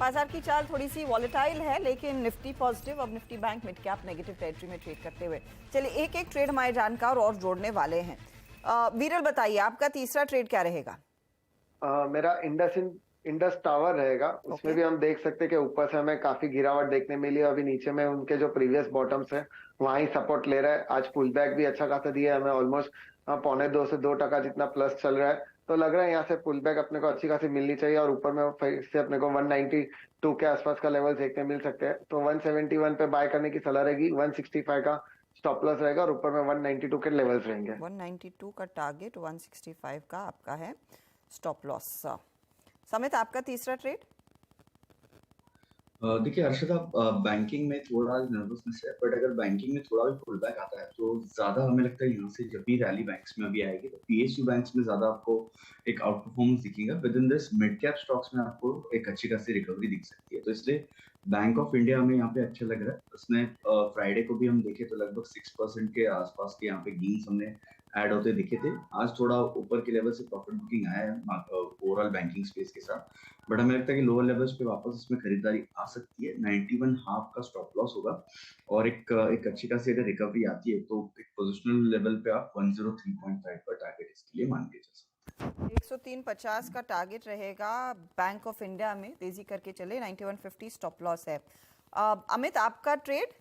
बाजार की चाल थोड़ी सी वॉलेटाइल है, लेकिन निफ्टी पॉजिटिव, अब Nifty bank mid cap negative territory में ट्रेड करते हुए। चलिए एक एक ट्रेड हमारे जानकार और जोड़ने वाले हैं। वीरल बताइए, आपका तीसरा ट्रेड क्या रहेगा? मेरा इंडस टावर रहेगा। उसमें ओके। भी हम देख सकते हैं कि ऊपर से हमें काफी गिरावट देखने मिली है। अभी नीचे में उनके जो प्रीवियस बॉटम्स है वहां ही सपोर्ट ले रहा है। आज पुल बैक भी अच्छा खासा दिया है हमें, ऑलमोस्ट 1.25 से 2% जितना प्लस चल रहा है। तो लग रहा है यहाँ से पुल बैक अपने को अच्छी खासी मिलनी चाहिए और ऊपर में फिर से अपने को 192 के आसपास का लेवल देखने मिल सकते हैं। तो 171 पे बाय करने की सलाह रहेगी। 165 का स्टॉप लॉस रहेगा और ऊपर में 192 के लेवल्स रहेंगे। 192 का टारगेट, 165 का आपका है स्टॉप लॉस। समित, आपका तीसरा ट्रेड? देखिए हर्षदा, बैंकिंग में थोड़ा नर्वसनेस है, बट अगर बैंकिंग में थोड़ा भी पुल बैक आता है तो ज्यादा हमें लगता है यहाँ से जब भी रैली बैंक्स में अभी आएगी तो पीएसयू बैंक्स में ज्यादा आपको एक आउट परफॉर्मेंस दिखेगा। With in this mid cap stocks में आपको एक अच्छी खासी रिकवरी दिख सकती है। तो इसलिए बैंक ऑफ इंडिया हमें यहाँ पे अच्छा लग रहा है। उसने फ्राइडे को भी हम देखे तो लगभग 6% के आसपास के यहाँ पे गेन्स हमने ऐड होते दिखे थे। आज थोड़ा ऊपर के लेवल से प्रॉफिट बुकिंग आया है ओवरऑल बैंकिंग स्पेस के साथ, बट हमें लगता है कि लोअर लेवल्स पे वापस इसमें खरीदारी आ सकती है। 91 हाफ का स्टॉप लॉस होगा और एक अच्छी खासी अगर रिकवरी आती है तो एक पोजिशनल लेवल पे आप 103.5 पर टारगेट इसके लिए मान के चल सकते हैं। 103.50 का टारगेट रहेगा बैंक ऑफ इंडिया में, तेजी करके चले। 9150 स्टॉप लॉस है। अमित, आपका ट्रेड?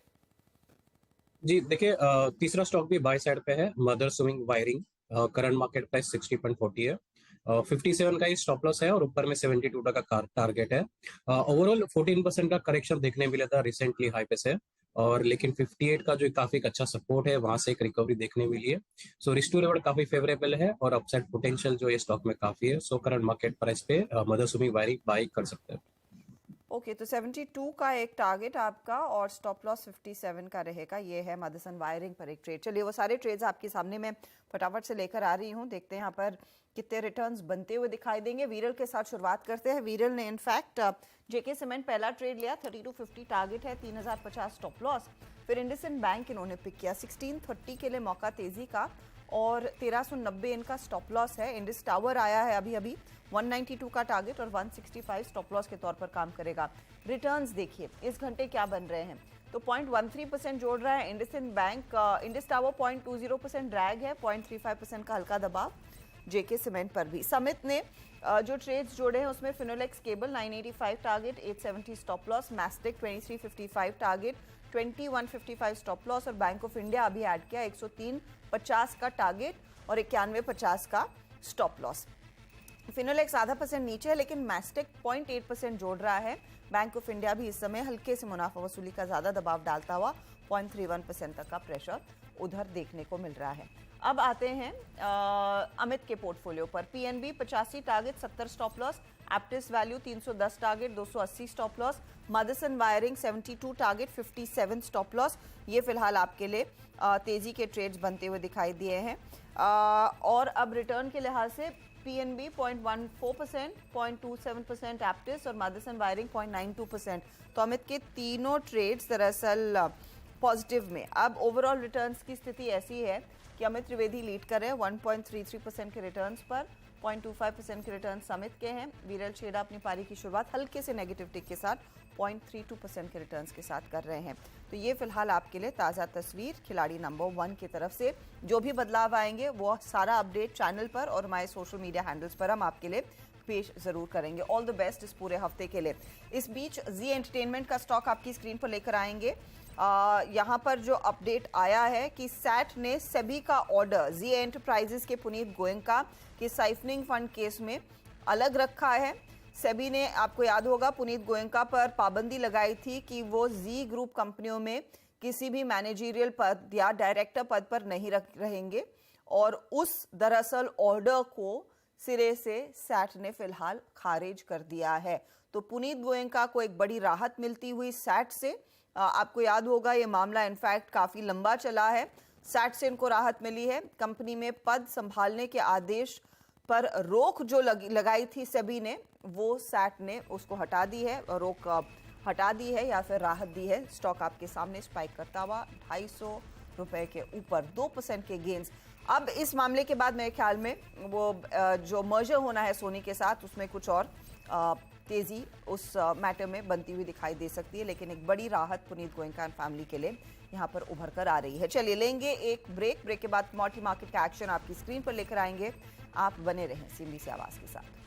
जी देखिए, तीसरा स्टॉक भी बाय साइड पे है, mother swing wiring. Current market price 60.40 है। 57 का ही स्टॉप लॉस है और ऊपर में 72 का टारगेट है। ओवरऑल 14% का करेक्शन देखने मिला था रिसेंटली हाई पे से, और लेकिन 58 का जो काफी अच्छा सपोर्ट है वहां से एक रिकवरी देखने मिली है। सो रिस्क टू रिवॉर्ड काफी फेवरेबल है और अपसाइड पोटेंशियल जो ये स्टॉक में काफी है। सो करंट मार्केट प्राइस पे मदर स्विंग वायरिंग बाय कर सकते हैं। ओके, तो 72 का एक टारगेट आपका और स्टॉप लॉस 57 का रहेगा। ये है मदरसन वायरिंग पर एक ट्रेड। चलिए वो सारे ट्रेड्स आपके सामने मैं फटाफट से लेकर आ रही हूँ। देखते हैं यहाँ पर कितने रिटर्न्स बनते हुए दिखाई देंगे। वीरल के साथ शुरुआत करते हैं। वीरल ने इनफैक्ट जेके सीमेंट पहला ट्रेड लिया, 3250 टारगेट है, 3050 स्टॉप लॉस। फिर इंडसइंड बैंक इन्होंने पिक किया, 1630 के लिए मौका तेजी का और 1390 इनका स्टॉप लॉस है। इंडस टावर आया है अभी अभी, 192 का टारगेट और 165 स्टॉप लॉस के तौर पर काम करेगा। रिटर्न्स देखिए इस घंटे क्या बन रहे हैं, तो 0.13% जोड़ रहा है IndusInd bank. Indus tower 0.20% drag है, 0.35% का हल्का दबाव जेके सीमेंट पर भी। समित ने जो ट्रेड्स जोड़े हैं उसमें Finolex cable 985 target, 870 stop loss, mastic 2355 target, 2155 stop loss और बैंक ऑफ इंडिया अभी ऐड किया 103.50 का टारगेट और 91.50 का स्टॉप लॉस। फिनोलेक्स आधा % नीचे है लेकिन मैस्टिक 0.8% जोड़ रहा है। बैंक ऑफ इंडिया भी इस समय हल्के से मुनाफा वसूली का ज्यादा दबाव डालता हुआ 0.31% तक का प्रेशर उधर देखने को मिल रहा है। अब आते हैं अमित के पोर्टफोलियो पर। PNB 85 target, 70 stop loss, Aptus Value 310 target, 280 stop loss, Motherson Wiring 72 target, 57 stop loss. ये फिलहाल आपके लिए तेजी के ट्रेड्स बनते हुए दिखाई दिए हैं। और अब रिटर्न के लिहाज से पीएनबी 0.14%, 0.27% एप्टिस और मदरसन वायरिंग 0.92%। तो अमित के तीनों ट्रेड्स दरअसल पॉजिटिव में। अब ओवरऑल रिटर्न्स की स्थिति ऐसी है कि अमित त्रिवेदी लीड कर रहे हैं 1.33% के रिटर्न्स पर, 0.25% के रिटर्न समित के हैं। वीरल छेड़ा अपनी पारी की शुरुआत हल्के से नेगेटिव टिक के साथ 0.32% के रिटर्न्स के साथ कर रहे हैं। तो ये फिलहाल आपके लिए ताज़ा तस्वीर खिलाड़ी नंबर 1 की तरफ से। जो भी बदलाव आएंगे वो सारा अपडेट चैनल पर और हमारे सोशल मीडिया हैंडल्स पर हम आपके लिए पेश जरूर करेंगे। ऑल द बेस्ट इस पूरे हफ्ते के लिए। इस बीच जी एंटरटेनमेंट का स्टॉक आपकी स्क्रीन पर लेकर आएंगे। यहाँ पर जो अपडेट आया है कि सैट ने सेबी का ऑर्डर जी एंटरप्राइजेस के पुनीत गोयनका के साइफनिंग फंड केस में अलग रखा है। सेबी ने, आपको याद होगा, पुनीत गोयनका पर पाबंदी लगाई थी कि वो जी ग्रुप कंपनियों में किसी भी मैनेजरियल पद या डायरेक्टर पद पर नहीं रहेंगे और उस दरअसल ऑर्डर को सिरे से सैट ने फिलहाल खारिज कर दिया है। तो पुनीत गोयनका को एक बड़ी राहत मिलती हुई सैट से। आपको याद होगा ये मामला इनफैक्ट काफी लंबा चला है। सैट से इनको राहत मिली है। कंपनी में पद संभालने के आदेश पर रोक जो लगाई थी सेबी ने, वो सैट ने उसको हटा दी है, रोक हटा दी है या फिर राहत दी है। स्टॉक आपके सामने स्पाइक करता हुआ 250 रुपए के ऊपर 2% के गेन्स। अब इस मामले के बाद मेरे ख्याल में वो जो मर्जर होना है सोनी के साथ, उसमें कुछ और तेजी उस मैटर में बनती हुई दिखाई दे सकती है, लेकिन एक बड़ी राहत पुनीत गोयनका एंड फैमिली के लिए यहाँ पर उभर कर आ रही है। चलिए लेंगे एक ब्रेक के बाद कमोडिटी मार्केट का एक्शन आपकी स्क्रीन पर लेकर आएंगे। आप बने रहें CNBC आवाज के साथ।